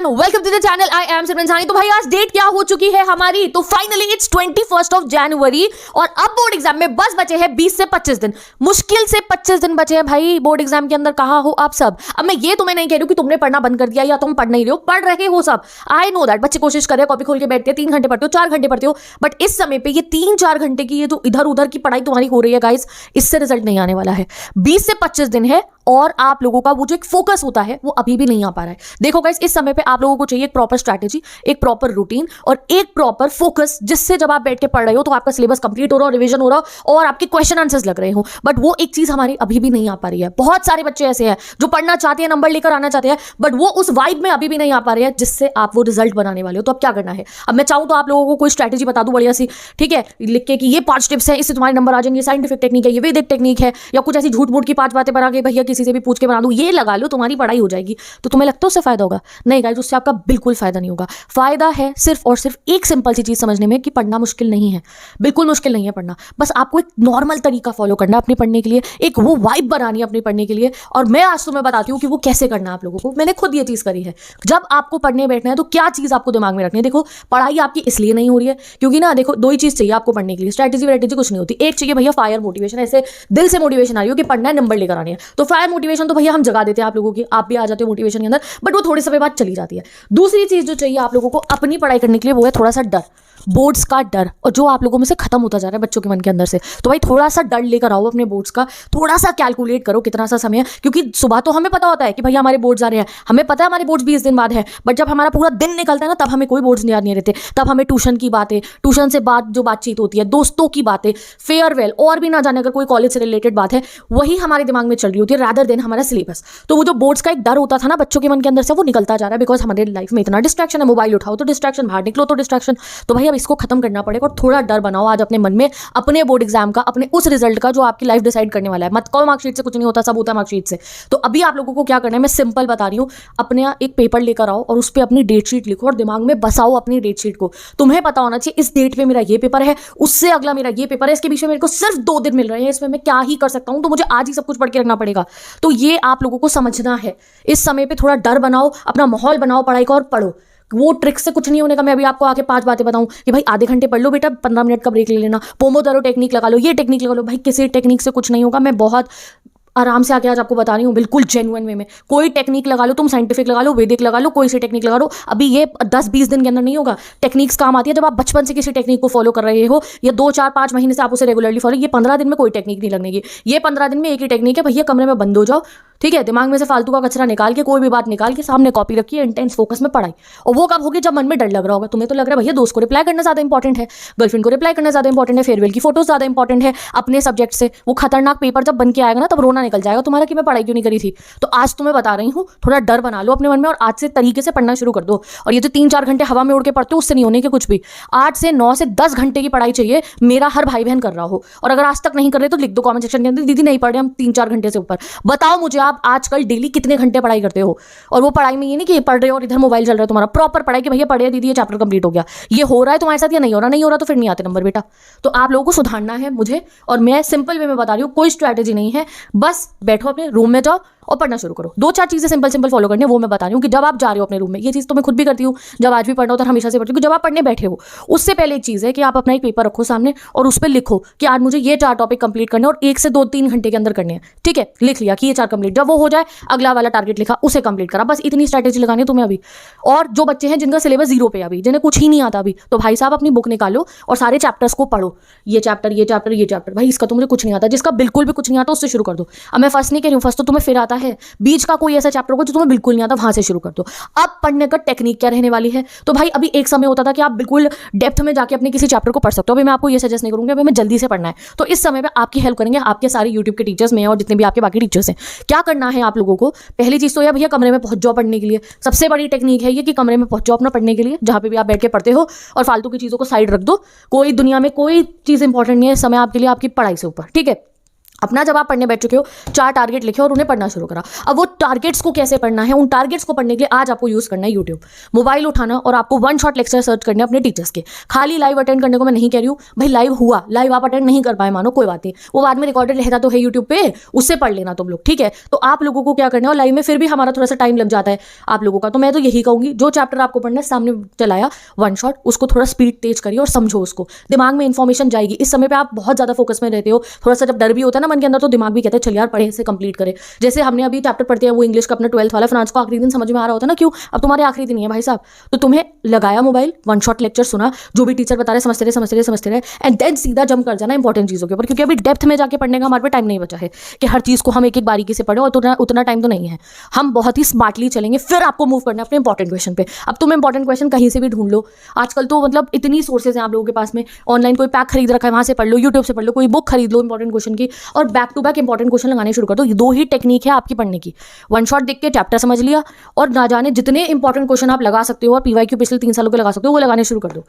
Welcome to the channel. I am Simran Sani. तो भाई आज डेट क्या हो चुकी है हमारी, तो फाइनली इट्स 21 ऑफ जनवरी और अब बोर्ड एग्जाम में बस बचे हैं 20 से 25 दिन। मुश्किल से 25 दिन बचे हैं भाई बोर्ड एग्जाम के अंदर। कहाँ हो आप सब? अब मैं ये तुम्हें नहीं कह रही हूँ कि तुमने पढ़ना बंद कर दिया या तुम पढ़ नहीं रहे हो, पढ़ रहे हो सब। आई नो दैट बच्चे कोशिश कर रहे हैं, कॉपी खोल के बैठते हैं, 3 घंटे पढ़ते हो, 4 घंटे पढ़ते हो, बट इस समय पे ये 3-4 घंटे की ये जो इधर उधर की पढ़ाई तुम्हारी हो रही है गाइस, इससे रिजल्ट नहीं आने वाला है। 20 से 25 दिन है और आप लोगों का वो जो एक फोकस होता है वो अभी भी नहीं आ पा रहा है। देखो गाइस, इस समय पे आप लोगों को चाहिए एक प्रॉपर स्ट्रैटेजी, एक प्रॉपर रूटीन और एक प्रॉपर फोकस, जिससे जब आप बैठ के पढ़ रहे हो तो आपका सिलेबस कंप्लीट हो रहा हो, रिवीजन हो रहा हो और आपके क्वेश्चन आंसर्स लग रहे हो। बट वो एक चीज हमारी अभी भी नहीं आ पा रही है। बहुत सारे बच्चे ऐसे हैं जो पढ़ना चाहते हैं, नंबर लेकर आना चाहते हैं, बट वो उस वाइब में अभी भी नहीं आ पा रहे हैं जिससे आप वो रिजल्ट बनाने वाले हो। तो अब क्या करना है? अब मैं चाहूं तो आप लोगों को कोई स्ट्रैटेजी बता दूं बढ़िया सी, ठीक है, लिख के कि ये 5 टिप्स है, इससे तुम्हारे नंबर आ जाएंगे, साइंटिफिक टेक्निक है, ये वैदिक टेक्निक है, या कुछ ऐसी झूठ मूठ की 5 बातें बना के भैया किसी से भी पूछ के बना दूं, ये लगा लो, तुम्हारी पढ़ाई हो जाएगी। तो तुम्हें लगता है उससे फायदा होगा? नहीं गाइस, उससे आपका बिल्कुल फायदा नहीं होगा। फायदा है सिर्फ और सिर्फ एक सिंपल सी चीज समझने में कि पढ़ना मुश्किल नहीं है। बिल्कुल मुश्किल नहीं है पढ़ना, बस आपको एक नॉर्मल तरीका फॉलो करना है अपने पढ़ने के लिए, एक वो वाइब बनानी है अपने पढ़ने के लिए। और मैं आज तुम्हें बताती हूँ कि वो कैसे करना है आप लोगों को। मैंने खुद ये चीज करी है। जब आपको पढ़ने बैठना है तो क्या चीज आपको दिमाग में रखनी है? देखो, पढ़ाई आपकी इसलिए नहीं हो रही है क्योंकि ना, देखो, 2 ही चीज चाहिए आपको पढ़ने के लिए। स्ट्रैटेजी वैटेजी कुछ नहीं होती। एक चाहिए भैया फायर मोटिवेशन, ऐसे दिल से मोटिवेशन आ रही हो कि पढ़ना है, नंबर लेकर आने हैं। तो फायर मोटिवेशन तो भैया हम जगा देते हैं आप लोगों की, आप भी आ जाते हो मोटिवेशन के अंदर, बट वो थोड़े समय बाद चली जाती है। दूसरी चीज जो चाहिए आप लोगों को अपनी पढ़ाई करने के लिए वो है थोड़ा सा डर, बोर्ड्स का डर, और जो आप लोगों में से खत्म होता जा रहा है बच्चों के मन के अंदर से। तो भाई थोड़ा सा डर लेकर आओ अपने बोर्ड्स का, थोड़ा सा कैलकुलेट करो कितना सा समय है, क्योंकि सुबह तो हमें पता होता है कि भैया हमारे बोर्ड्स आ रहे हैं, हमें पता है हमारे बोर्ड्स 20 दिन बाद है, बट जब हमारा पूरा दिन निकलता है ना, तब हमें कोई बोर्ड्स याद नहीं रहते। तब हमें ट्यूशन की बातें, ट्यूशन से जो बातचीत होती है, दोस्तों की बातें, फेयरवेल और भी ना जाने अगर कोई कॉलेज से रिलेटेड बात है, वही हमारे दिमाग में चल रही होती है रादर देन हमारा सिलेबस। तो वो जो बोर्ड्स का एक डर होता था ना बच्चों के मन के अंदर से, वो निकलता जा रहा है, बिकॉज हमारे लाइफ में इतना डिस्ट्रैक्शन है। मोबाइल उठाओ तो डिस्ट्रैक्शन, बाहर निकलो तो डिस्ट्रैक्शन। तो भाई अब इसको खत्म करना पड़ेगा और थोड़ा डर बनाओ आज अपने मन में, अपने बोर्ड एग्जाम का, अपने उस रिजल्ट का जो आपकी लाइफ डिसाइड करने वाला है। मत कहो मार्कशीट से कुछ नहीं होता, सब होता है मार्कशीट से। तो अभी आप लोगों को क्या करना है मैं सिंपल बता रही हूँ। अपने एक पेपर लेकर आओ और उस पर अपनी डेट शीट लिखो और दिमाग में बसाओ अपनी डेट शीट को। तुम्हें पता होना चाहिए इस डेट पे मेरा ये पेपर है, उससे अगला मेरा ये पेपर है, इसके बीच में मेरे को सिर्फ 2 दिन मिल रहे हैं, इसमें मैं क्या ही कर सकता हूं, तो मुझे आज ही सब कुछ पढ़ के रखना पड़ेगा। तो ये आप लोगों को समझना है। इस समय पे थोड़ा डर बनाओ, अपना माहौल बनाओ पढ़ाई का और पढ़ो। वो ट्रिक से कुछ नहीं होने का। मैं अभी आपको आके 5 बातें बताऊं कि भाई आधे घंटे पढ़ लो बेटा, 15 मिनट का ब्रेक ले लेना, पोमोडोरो टेक्निक लगा लो, ये टेक्निक लगा लो। भाई किसी टेक्निक से कुछ नहीं होगा। मैं बहुत आराम से आके आज आपको बता रही हूँ, बिल्कुल जेन्युइन वे में। कोई टेक्निक लगा लो, तुम साइंटिफिक लगा लो, वैदिक लगा लो, कोई सी टेक्निक लगा लो। अभी ये 10-20 दिन के अंदर नहीं होगा। टेक्निक्स काम आती है जब आप बचपन से किसी टेक्निक को फॉलो कर रहे हो, या 2-4-5 महीने से आप उसे रेगुलरली फॉलो। ये 15 दिन में कोई टेक्निक नहीं लगने की। ये 15 दिन में एक ही टेक्निक है, भैया कमरे में बंद हो जाओ, ठीक है, दिमाग में से फालतू का कचरा निकाल के, कोई भी बात निकाल के सामने कॉपी रखिए, इंटेंस फोकस में पढ़ाई। और वो कब होगी? जब मन में डर लग रहा होगा। तुम्हें तो लग रहा है भैया दोस्त को रिप्लाई करना ज्यादा इंपॉर्टेंट है, गर्लफ्रेंड को रिप्लाई करना ज्यादा इंपॉर्टेंट है, फेयरवेल की फोटोज ज्यादा इंपॉर्टेंट है अपने सब्जेक्ट से। वो खतरनाक पेपर जब बन के आएगा ना, तब रोना निकल जाएगा तुम्हारा कि मैं पढ़ाई क्यों नहीं करी थी। तो आज तुम्हें बता रही हूँ, थोड़ा डर बना लो अपने मन में और आज से तरीके से पढ़ना शुरू कर दो। और ये जो 3-4 घंटे हवा में उड़ के पढ़ते हो, उससे नहीं होने के कुछ भी। 8 से 9 से 10 घंटे की पढ़ाई चाहिए, मेरा हर भाई बहन कर रहा हो। और अगर आज तक नहीं कर रहे तो लिख दो कमेंट सेक्शन के अंदर, दीदी नहीं पढ़ रहे हम 3-4 घंटे से ऊपर। बताओ मुझे आप आजकल डेली कितने घंटे पढ़ाई करते हो? और वो पढ़ाई में ये नहीं कि पढ़ रहे हो और इधर मोबाइल चल रहा है तुम्हारा। प्रॉपर पढ़ाई कि भैया पढ़े दीदी, ये चैप्टर कंप्लीट हो गया। ये हो रहा है तुम्हारे साथ या नहीं हो रहा? नहीं हो रहा तो फिर नहीं आते नंबर बेटा। तो आप लोगों को सुधारना है मुझे, और मैं सिंपल वे में बता रही हूँ, कोई स्ट्रैटेजी नहीं है। बस बैठो अपने रूम में, जाओ और पढ़ना शुरू करो। 2-4 चीजें सिंपल फॉलो करनी है, वो मैं बता रही हूँ कि जब आप जा रहे हो अपने रूम में, ये चीज तो मैं खुद भी करती हूँ, जब आज भी पढ़ना होता है हमेशा से पढ़ती हूँ। जब आप पढ़ने बैठे हो उससे पहले एक चीज है कि आप अपना एक पेपर रखो सामने और उस पर लिखो कि आज मुझे ये 4 टॉपिक कंप्लीट करने और 1 से 2-3 घंटे के अंदर करने हैं, ठीक है। लिख लिया कि ये 4 कंप्लीट, जब वो हो जाए अगला वाला टारगेट लिखा, उसे कंप्लीट करा। बस इतनी स्ट्रैटेजी लगानी है तुम्हें अभी। और जो बच्चे हैं जिनका सिलेबस 0 पे अभी, जिन्हें कुछ ही नहीं आता अभी, तो भाई साहब अपनी बुक निकालो और सारे चैप्टर्स को पढ़ो। ये चैप्टर, ये चैप्टर, ये चैप्टर। भाई इसका तो मुझे कुछ नहीं आता, जिसका बिल्कुल भी कुछ नहीं आता उससे शुरू कर दो। अब मैं फर्स्ट नहीं कह रही हूँ, फर्स्ट तो तुम्हें फिर आता है, बीच का कोई ऐसा चैप्टर होगा जो तुम्हें बिल्कुल नहीं आता, वहां से शुरू कर दो। अब पढ़ने का टेक्निक क्या रहने वाली है? तो भाई अभी एक समय होता था कि आप बिल्कुल डेप्थ में जाके अपने किसी चैप्टर को पढ़ सकते हो। अभी मैं आपको ये सजेस्ट नहीं करूंगी, अभी मैं जल्दी से पढ़ना है। तो इस समय पे आपकी हेल्प करेंगे आपके सारे यूट्यूब के टीचर्स में और जितने भी आपके बाकी टीचर्स हैं। क्या करना है आप लोगों को? पहली चीज तो यह भैया कमरे में पहुंच जाओ पढ़ने के लिए। सबसे बड़ी टेक्निक है ये कि कमरे में पहुंच जाओ अपना पढ़ने के लिए, जहां पे भी आप बैठ के पढ़ते हो, और फालतू की चीजों को साइड रख दो। कोई दुनिया में कोई चीज इंपॉर्टेंट नहीं है इस समय आपके लिए, आपकी पढ़ाई से ऊपर, ठीक है। अपना जब आप पढ़ने बैठ चुके हो 4 टारगेट लिखे और उन्हें पढ़ना शुरू करा। अब वो टारगेट्स को कैसे पढ़ना है, उन टारगेट्स को पढ़ने के लिए आज आपको यूज करना है यूट्यूब, मोबाइल उठाना और आपको वन शॉट लेक्चर सर्च करने अपने टीचर्स के। खाली लाइव अटेंड करने को मैं नहीं कह रही हूँ भाई, लाइव हुआ, लाइव आप अटेंड नहीं कर पाए मानो कोई बात नहीं, वो बाद में रिकॉर्डेड रहता तो है यूट्यूब पे, उससे पढ़ लेना तुम लोग, ठीक है। तो आप लोगों को क्या करना है, और लाइव में फिर भी हमारा थोड़ा सा टाइम लग जाता है आप लोगों का, तो मैं तो यही कहूंगी जो चैप्टर आपको पढ़ना है सामने चलाया वन शॉट, उसको थोड़ा स्पीड तेज करिए और समझो उसको, दिमाग में इंफॉर्मेशन जाएगी। इस समय पे आप बहुत ज्यादा फोकस में रहते हो, थोड़ा सा जब डर भी होता है ना मन के अंदर, तो दिमाग भी कहते हैं चल यार पढ़े इसे कंप्लीट करें। जैसे हमने अभी चैप्टर पढ़ते हैं वो इंग्लिश का अपना 12th वाला, फ्रांस को आखिरी दिन समझ में आ रहा होता है ना, क्यों, अब तुम्हारे आखिरी दिन ही है भाई साहब, तो तुम्हें लगाया मोबाइल, वन शॉट लेक्चर सुना, जो भी टीचर बता रहे समझते रहे एंड देन सीधा जंप कर जाना इंपॉर्टेंट चीजों के ऊपर, क्योंकि अभी डेप्थ में जाके पढ़ने का हमारे पे टाइम नहीं बचा है कि हर चीज को हम एक एक बारीकी से पढ़े, और उतना टाइम तो नहीं है। हम बहुत ही स्मार्टली चलेंगे, फिर आपको मूव करना है अपने इंपॉर्टेंट क्वेश्चन पे। अब तुम इंपॉर्टेंट क्वेश्चन कहीं से भी ढूंढ लो, आजकल तो मतलब इतनी सोर्सेज हैं आप लोगों के पास में, ऑनलाइन कोई पैक खरीद रखा है वहां से पढ़ लो, यूट्यूब से पढ़ लो, कोई बुक खरीद लो इंपॉर्टेंट क्वेश्चन की, और back to back important question लगाने शुरू कर दो। 2 ही टेक्निक है आपकी पढ़ने की, वन शॉट देख के चैप्टर समझ लिया, और ना जाने जितने इंपॉर्टेंट क्वेश्चन आप लगा सकते हो और पीवाईक्यू पिछले 3 सालों के लगा सकते हो वो लगाने शुरू कर दो।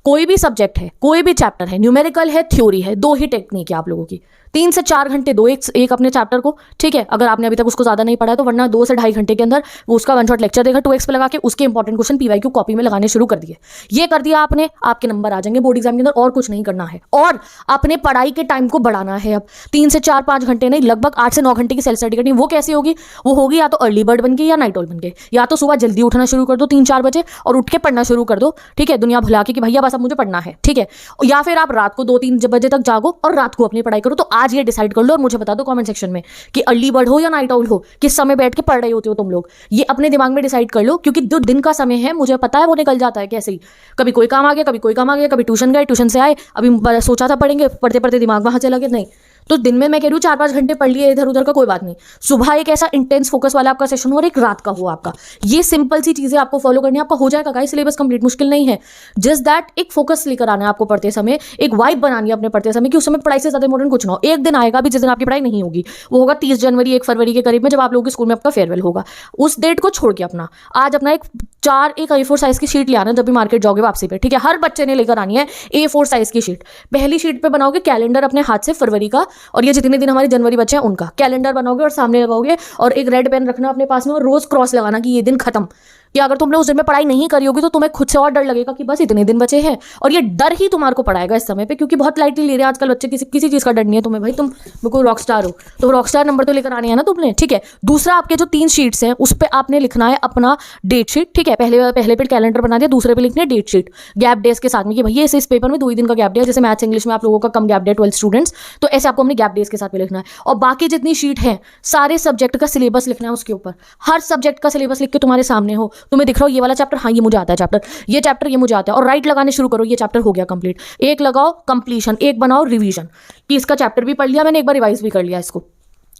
कोई भी सब्जेक्ट है, कोई भी चैप्टर है, न्यूमेरिकल है, थ्योरी है, 2 ही टेक्निक है आप लोगों की। 3 से 4 घंटे दो एक अपने चैप्टर को, ठीक है, अगर आपने अभी तक उसको ज्यादा नहीं पढ़ा है तो, वरना 2 से 2.5 घंटे के अंदर वो उसका वन शॉट लेक्चर देखा 2x पे लगा के उसके इंपॉर्टेंट क्वेश्चन पीवाईक्यू कॉपी में लगाने शुरू कर दिए। ये कर दिया आपने, आपके नंबर आ जाएंगे बोर्ड एग्जाम के अंदर, और कुछ नहीं करना है। और अपने पढ़ाई के टाइम को बढ़ाना है, अब 3 से 4-5 घंटे नहीं, लगभग 8 से 9 घंटे की सेल्फ स्टडी करनी। वो कैसे होगी, वो होगी या तो अर्ली बर्ड बन के या नाइट ऑल बन के, या तो सुबह जल्दी उठना शुरू कर दो 3-4 बजे और उठ के पढ़ना शुरू कर दो, ठीक है, दुनिया भुला के कि भैया बस अब मुझे पढ़ना है, ठीक है। या फिर आप रात को 2-3 बजे तक जागो और रात को अपनी पढ़ाई करो। तो आज ये डिसाइड कर लो और मुझे बता दो कमेंट सेक्शन में कि अर्ली बर्ड हो या नाइट आउल हो, किस समय बैठ के पढ़ रहे होते हो तुम लोग, ये अपने दिमाग में डिसाइड कर लो, क्योंकि जो दिन का समय है मुझे पता है वो निकल जाता है कैसे ही, कभी कोई काम आ गया, कभी कोई काम आ गया, कभी ट्यूशन गए, ट्यूशन से आए, अभी सोचा था पढ़ेंगे, पढ़ते पढ़ते दिमाग वहां चला गया, नहीं। तो दिन में मैं कह रही हूँ 4-5 घंटे पढ़ लिए इधर उधर का कोई बात नहीं, सुबह एक ऐसा इंटेंस फोकस वाला आपका सेशन हो और एक रात का हो आपका। ये सिंपल सी चीजें आपको फॉलो करनी है, आपका हो जाएगा गाइस सिलेबस कंप्लीट, मुश्किल नहीं है। जस्ट दैट एक फोकस लेकर आना है आपको पढ़ते समय, एक वाइब बनानी है अपने पढ़ते समय कि उस समय पढ़ाई से ज्यादा इंपॉर्टेंट कुछ ना हो। एक दिन आएगा भी जिस दिन आपकी पढ़ाई नहीं होगी, वो होगा 30 जनवरी 1 फरवरी के करीब में, जब आप लोगों के स्कूल में आपका फेयरवेल होगा। उस डेट को छोड़ के अपना आज अपना एक A4 साइज की शीट ले आना जब भी मार्केट जाओगे वापसी पे, ठीक है। हर बच्चे ने लेकर आनी है A4 साइज की शीट। पहली शीट पे बनाओगे कैलेंडर अपने हाथ से फरवरी का, और ये जितने दिन हमारे जनवरी बचे हैं उनका कैलेंडर बनाओगे और सामने लगाओगे, और एक रेड पेन रखना अपने पास में और रोज क्रॉस लगाना कि ये दिन खत्म, कि अगर तुमने उस दिन में पढ़ाई नहीं करी होगी तो तुम्हें खुद से और डर लगेगा कि बस इतने दिन बचे हैं, और ये डर ही तुम्हारे को पढ़ाएगा इस समय पे, क्योंकि बहुत लाइटली ले रहे हैं आजकल बच्चे, किसी चीज का डर नहीं है तुम्हें। भाई तुम बिल्कुल रॉक स्टार हो, तो रॉक स्टार नंबर तो लेकर आने हैं ना तुमने, ठीक है। दूसरा, आपके जो 3 शीट्स हैं उस पर आपने लिखना है अपना डेट शीट, ठीक है। पहले पे कैलेंडर बना दिया, दूसरे पे लिखना है डेट शीट गैप डेज के साथ में, कि भैया इस पेपर में 2 ही दिन का गैप डे है, जैसे मैथ्स इंग्लिश में आप लोगों का कम गैप डे 12 स्टूडेंट्स, तो ऐसे आपको अपने गैप डेज के साथ में लिखना है। और बाकी जितनी शीट है सारे सब्जेक्ट का सिलेबस लिखना है उसके ऊपर, हर सब्जेक्ट का सिलेबस लिख के तुम्हारे सामने हो, तुम्हें दिख रहा हो ये वाला चैप्टर, हाँ ये मुझे आता है चैप्टर, ये चैप्टर ये मुझे आता है, और राइट लगाने शुरू करो, ये चैप्टर हो गया कंप्लीट। एक लगाओ कंप्लीशन, एक बनाओ रिवीजन, कि इसका चैप्टर भी पढ़ लिया मैंने, एक बार रिवाइज भी कर लिया इसको।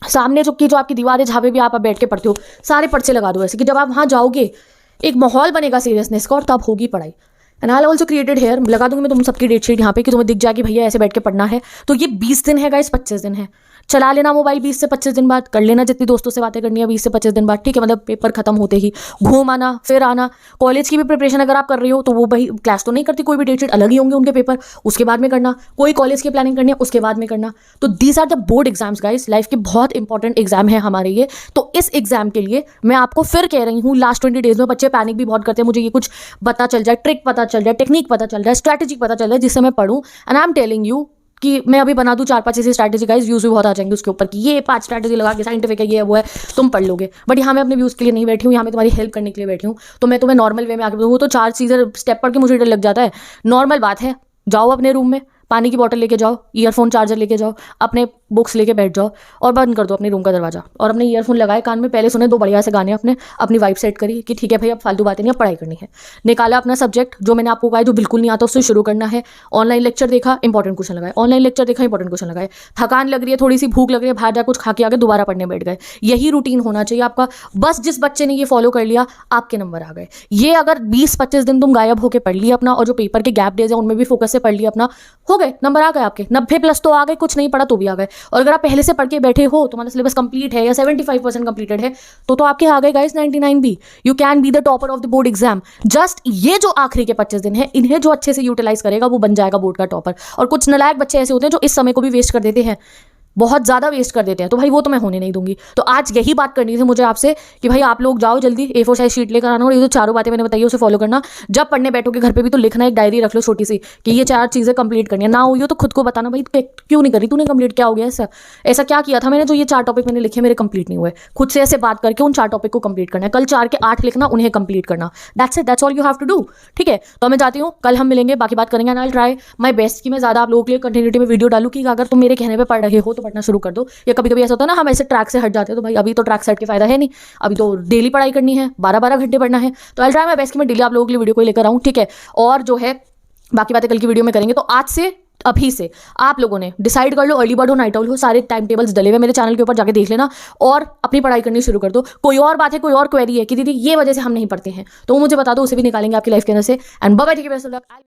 सामने जो आपकी दीवार है जहाँ पे भी आप बैठ के पढ़ते हो, सारे पर्चे लगा दो ऐसे कि जब आप वहाँ जाओगे एक माहौल बनेगा सीरियसनेस का, और तब होगी पढ़ाई। And I also created here, लगा दूंगी मैं तुम सबकी डेट शीट यहाँ पे कि तुम्हें दिख जाएगी भैया ऐसे बैठ के पढ़ना है। तो ये 20 दिन है गाइस, 25 दिन है। चला लेना मोबाइल 20 से 25 दिन बाद, कर लेना जितनी दोस्तों से बातें करनी है 20 से 25 दिन बाद, ठीक है। मतलब पेपर खत्म होते ही घूम आना, फिर आना। कॉलेज की भी प्रिपरेशन अगर आप कर रही हो तो वो भाई क्लास तो नहीं करती कोई भी, डेट शीट अलग ही होंगे उनके पेपर, उसके बाद में करना। कोई कॉलेज की प्लानिंग करनी है उसके बाद में करना। तो these are the board exams guys, life के बहुत इंपॉर्टेंट एग्जाम है हमारे ये। तो इस एग्जाम के लिए मैं आपको फिर कह रही हूँ, लास्ट 20 डेज में बच्चे पैनिक भी बहुत करते हैं, मुझे ये कुछ पता चल जाए, ट्रिक पता चल जाए, टेक्निक पता चल जाए, स्ट्रैटेजी पता चल जाए जिससे मैं पढ़ूँ। And I am telling you कि मैं अभी बना दूं 4-5 ऐसी स्ट्रैटेजी गाइस, व्यूज भी बहुत आ जाएंगे उसके ऊपर कि ये 5 स्ट्रैटेजी लगा के साइंटिफिक है, ये वो है, तुम पढ़ लोगे। बट यहाँ मैं अपने व्यूज के लिए नहीं बैठी हूँ, यहाँ मैं तुम्हारी हेल्प करने के लिए बैठी हूँ। तो मैं तुम्हें नॉर्मल वे में आगे बताऊँ तो 4 चीज़ें स्टेप पढ़ के मुझे डर लग जाता है। नॉर्मल बात है, जाओ अपने रूम में, पानी की बोतल लेके जाओ, ईयरफोन चार्जर लेके जाओ, अपने बुक्स लेके बैठ जाओ और बंद कर दो अपने रूम का दरवाजा, और अपने ईयरफोन लगाए कान में, पहले सुने 2 बढ़िया से गाने, अपनी वाइब सेट करी कि ठीक है भाई अब फालतू बातें नहीं, अब पढ़ाई करनी है। निकाला अपना सब्जेक्ट जो मैंने आपको कहा जो बिल्कुल नहीं आता उससे शुरू करना है। ऑनलाइन लेक्चर देखा, इंपॉर्टेंट क्वेश्चन लगाए, ऑनलाइन लेक्चर देखा, इंपॉर्टेंट क्वेश्चन लगाए। थकान लग रही है, थोड़ी सी भूख लग रही है, बाहर जा कुछ खा के आगे दोबारा पढ़ने बैठ गए। यही रूटीन होना चाहिए आपका। बस जिस बच्चे ने ये फॉलो कर लिया आपके नंबर आ गए। ये अगर 20-25 दिन तुम गायब होकर पढ़ लिया अपना, और जो पेपर के गैप डेज है उनमें भी फोकस से पढ़ लिया अपना, हो गए नंबर आ गए आपके 90+ तो आ गए, कुछ नहीं पढ़ा तो भी आ गए। और अगर आप पहले से पढ़ के बैठे हो, तुम्हारा सिलेबस कंप्लीट है या 75% कंप्लीटेड है, तो आपके आ गए गाइस 99 भी। You can be the topper of the board exam. Just ये जो आखिरी के 25 दिन है, इन्हें जो अच्छे से यूटिलाइज करेगा वो बन जाएगा बोर्ड का टॉपर। और कुछ नालायक बच्चे ऐसे होते हैं जो इस समय को भी वेस्ट कर देते हैं। बहुत ज़्यादा वेस्ट कर देते हैं, तो भाई वो तो मैं होने नहीं दूंगी। तो आज यही बात करनी थी मुझे आपसे कि भाई आप लोग जाओ जल्दी A4 साइज शीट लेकर आना और ये जो चारों बातें मैंने बताई उसे फॉलो करना। जब पढ़ने बैठोगे घर पे भी तो लिखना, एक डायरी रख लो छोटी सी कि ये 4 चीज़ें कंप्लीट करनी है। ना हुई हो तो खुद को बताना भाई क्यों नहीं करी तूने कंप्लीट, क्या हो गया, ऐसा क्या किया था मैंने जो ये 4 टॉपिक मैंने लिखे मेरे कंप्लीट नहीं हुए। खुद से ऐसे बात करके उन 4 टॉपिक को कंप्लीट करना है। कल 4 के 8 लिखना, उन्हें कंप्लीट करना। That's it, that's all you have to do. ठीक है, तो मैं जाती हूँ, कल हम मिलेंगे, बाकी बात करेंगे। And I will try my best कि मैं ज़्यादा आप लोगों के लिए कंटिन्यूटी में वीडियो डालूँ कि अगर तुम मेरे कहने पे पढ़ रहे हो तो पढ़ना शुरू कर दो। या कभी कभी ऐसा होता है ना हम ऐसे ट्रैक से हट जाते हैं, तो भाई अभी तो ट्रैक से हट के फायदा है नहीं, अभी तो डेली पढ़ाई करनी है, 12-12 घंटे पढ़ना है। तो I will try my best कि मैं डेली आप लोगों के लिए वीडियो को लेकर आऊँ। ठीक है, और जो है बाकी बातें कल की वीडियो में करेंगे। तो आज से अभी से आप लोगों ने डिसाइड कर लो, अर्ली बर्ड हो नाइट आउल हो, सारे टाइम टेबल्स डले हुए मेरे चैनल के ऊपर, जाके देख लेना और अपनी पढ़ाई करनी शुरू कर दो। कोई और बात है, कोई और क्वेरी है कि दीदी ये वजह से हम नहीं पढ़ते हैं, तो वो मुझे बता दो, उसे भी निकालेंगे आपकी लाइफ के अंदर से। And bye bye, take care, best of luck.